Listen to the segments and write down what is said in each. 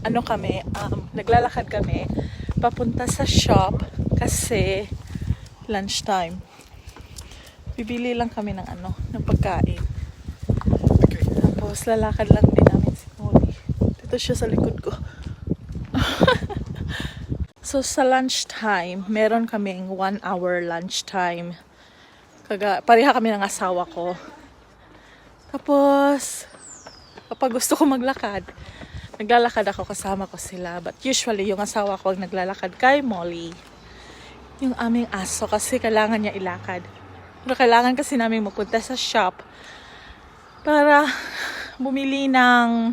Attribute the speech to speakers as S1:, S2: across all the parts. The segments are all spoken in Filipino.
S1: ano kami, naglalakad kami papunta sa shop kasi lunchtime. Bibili lang kami ng ng pagkain. Tapos lalakad lang din namin si Molly. Dito siya sa likod ko. So sa lunchtime, meron kaming 1 hour lunchtime. Pareha kami ng asawa ko. Tapos, kapag gusto ko maglakad, naglalakad ako, kasama ko sila. But usually, yung asawa ko ang naglalakad kay Molly. Yung aming aso kasi kailangan niya ilakad. Pero kailangan kasi namin mapunta sa shop para bumili ng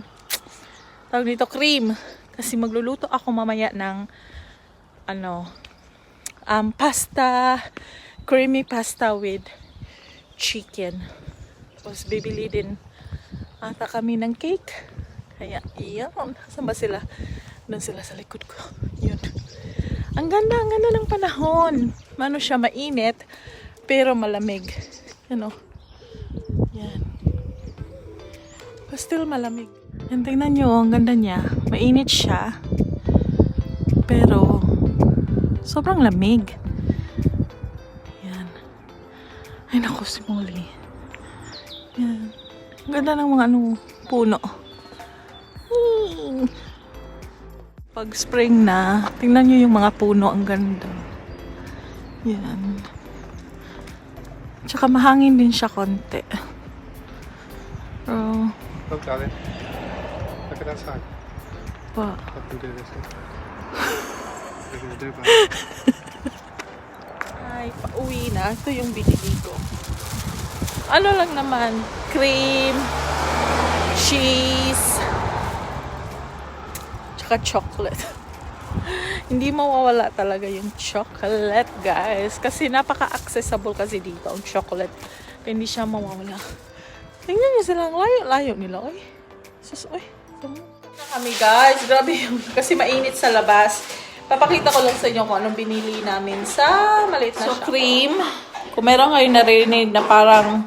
S1: tawag nito, cream. Kasi magluluto ako mamaya ng pasta, creamy pasta with chicken. Tapos bibili din ata kami ng cake. Kaya iyon. Saan ba sila? Doon sila sa likod ko. Yun. Ang ganda ng panahon. Mano siya, mainit pero malamig. Yan. But still malamig. Yan, tingnan nyo, ang ganda niya. Mainit siya. Pero sobrang lamig. Yan. Ay naku, si Molly. Yan. Ang ganda ng mga puno. Pag spring na, tingnan nyo yung mga puno, ang ganda. Yan. Tsaka mahangin din siya konti. Pero,
S2: Look, darling. Look at that side.
S1: pa.
S2: I can do this. What are you gonna do about it?
S1: Ay, pauwi na. Ito yung binili ko. Ano lang naman, cream, cheese, tsaka chocolate. Hindi mawawala talaga yung chocolate, guys. Kasi napaka-accessible kasi dito ang chocolate. Hindi siya mawawala. Tingnan niyo silang layo-layo nila. Ay, sus, ay. Kami, guys. Grabe yung, kasi mainit sa labas. Papakita ko lang sa inyo kung anong binili namin sa maliit na shop. Cream. Kung meron kayo narinig na parang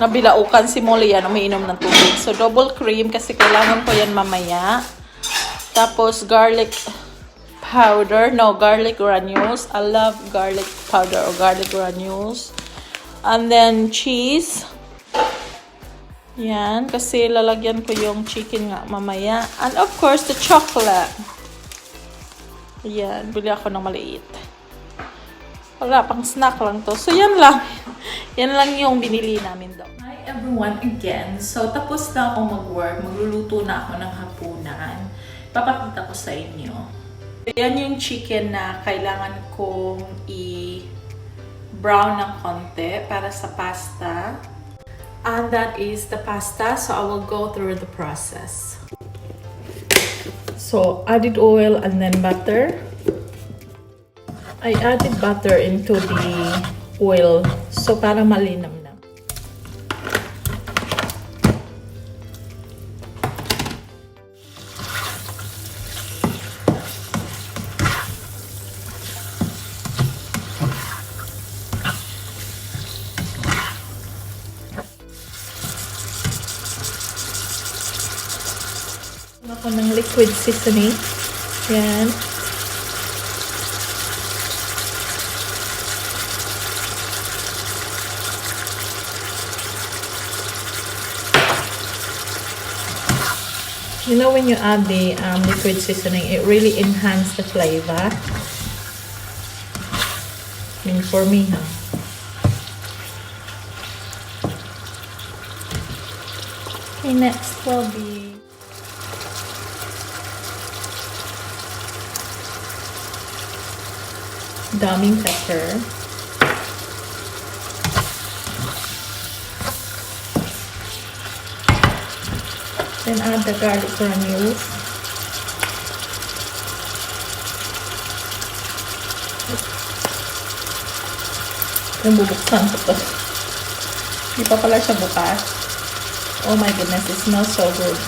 S1: nabilaukan si Molly yan, umiinom ng tubig. So, double cream kasi kailangan ko yan mamaya. Tapos, garlic powder. No, garlic granules. I love garlic powder or garlic granules. And then, cheese. Yan. Kasi lalagyan ko yung chicken nga mamaya. And of course, the chocolate. Yan. Bili ako ng maliit. Wala, pang snack lang to. So, yan lang. Yan lang yung binili namin daw. Hi everyone again. So, tapos na ako mag-work. Magluluto na ako ng hapunan. Papakita ko sa inyo. Yan yung chicken na kailangan kong i-brown ng konti para sa pasta. And that is the pasta. So, I will go through the process. So, added oil and then butter. I added butter into the oil. So, parang malinam na. Ako ng liquid seasoning. Yan. You know, when you add the liquid seasoning, it really enhances the flavor. I mean, for me, huh? Okay, next will be daming pepper. Then add the garlic granules. Yung bubuksan ko to. Hindi pa pala siya bukas. Oh my goodness, it smells so good.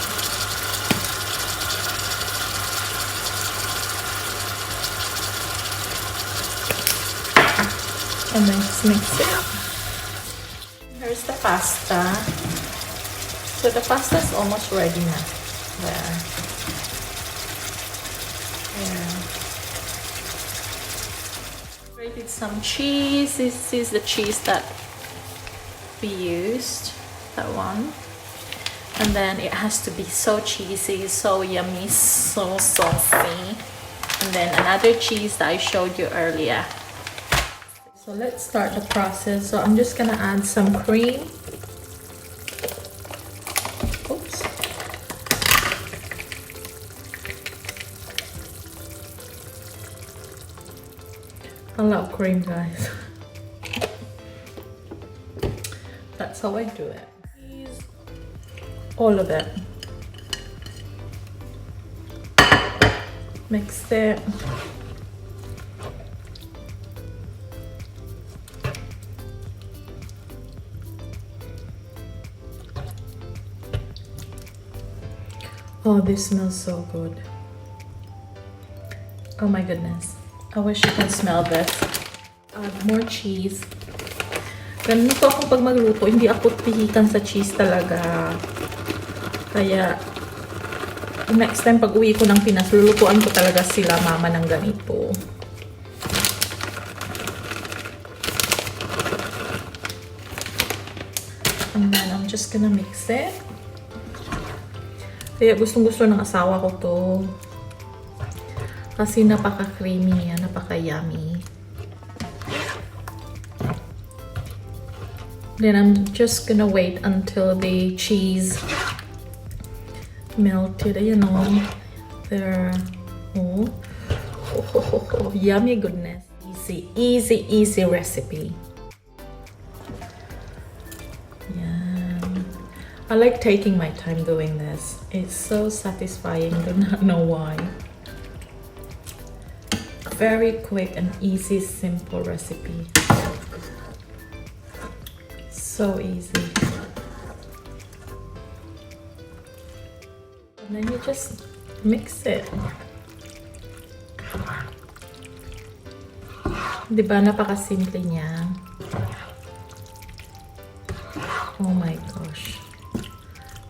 S1: And then just mix it up. Here's the pasta. So the pasta is almost ready na. There. Yeah. Grated some cheese. This is the cheese that we used. That one. And then it has to be so cheesy, so yummy, so saucy. And then another cheese that I showed you earlier. So let's start the process. So I'm just gonna add some cream. Oops. I love cream, guys. That's how I do it. All of it. Mix it. Oh, this smells so good. Oh my goodness. I wish you can smell this. Add more cheese. Ganito akong pag magluto, hindi ako pihikan sa cheese talaga. Kaya, next time pag uwi ko ng Pinas, lulutuan ko talaga sila mama ng ganito. And then, I'm just gonna mix it. Kaya gustong-gusto ng asawa ko to. Kasi napaka-creamy yan, napaka-yummy. Then I'm just gonna wait until the cheese melted, you know. There. Oh. Yummy goodness. Easy recipe. Yeah. I like taking my time doing this. It's so satisfying. Do not know why. Very quick and easy, simple recipe. So easy. And then you just mix it. Diba, napaka-simple niya. Oh my gosh.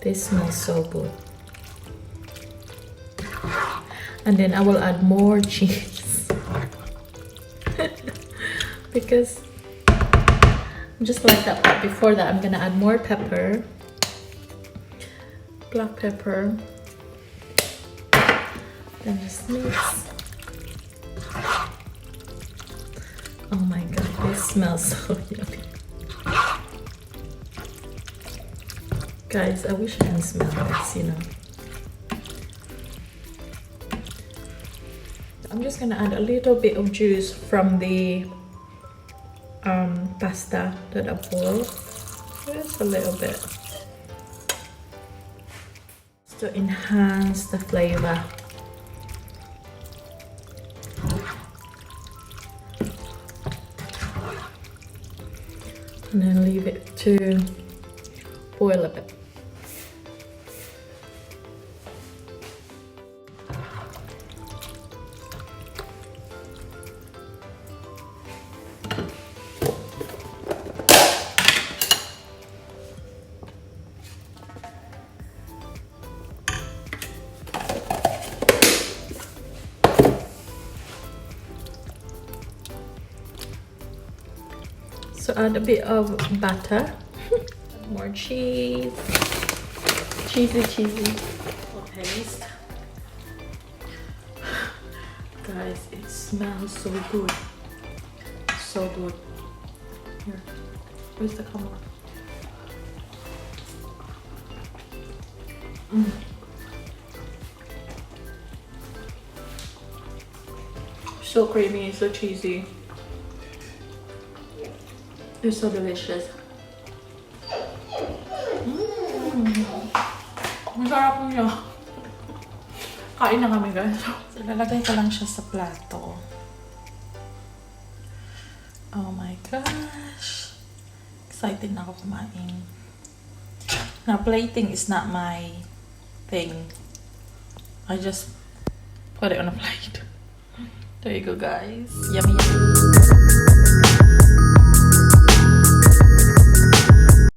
S1: This smells so good. And then I will add more cheese. Because just like that, but before that I'm gonna add more pepper, black pepper, then just mix. Oh my god, this smells so yummy. Guys, I wish I can smell this, you know. I'm just gonna add a little bit of juice from the pasta that I boiled. Just a little bit to enhance the flavor. And then leave it to boil a bit. So add a bit of butter, more cheese, cheesy paste. Guys, it smells so good, so good. Here, where's the camera? So creamy, so cheesy. It's so delicious. Ang sarap niya. Kain na kami, guys. So, lalagay ko lang siya sa plato. Oh my gosh. Excited na ako kumain. Now, plating is not my thing. I just put it on a plate. There you go, guys. Yummy, yummy.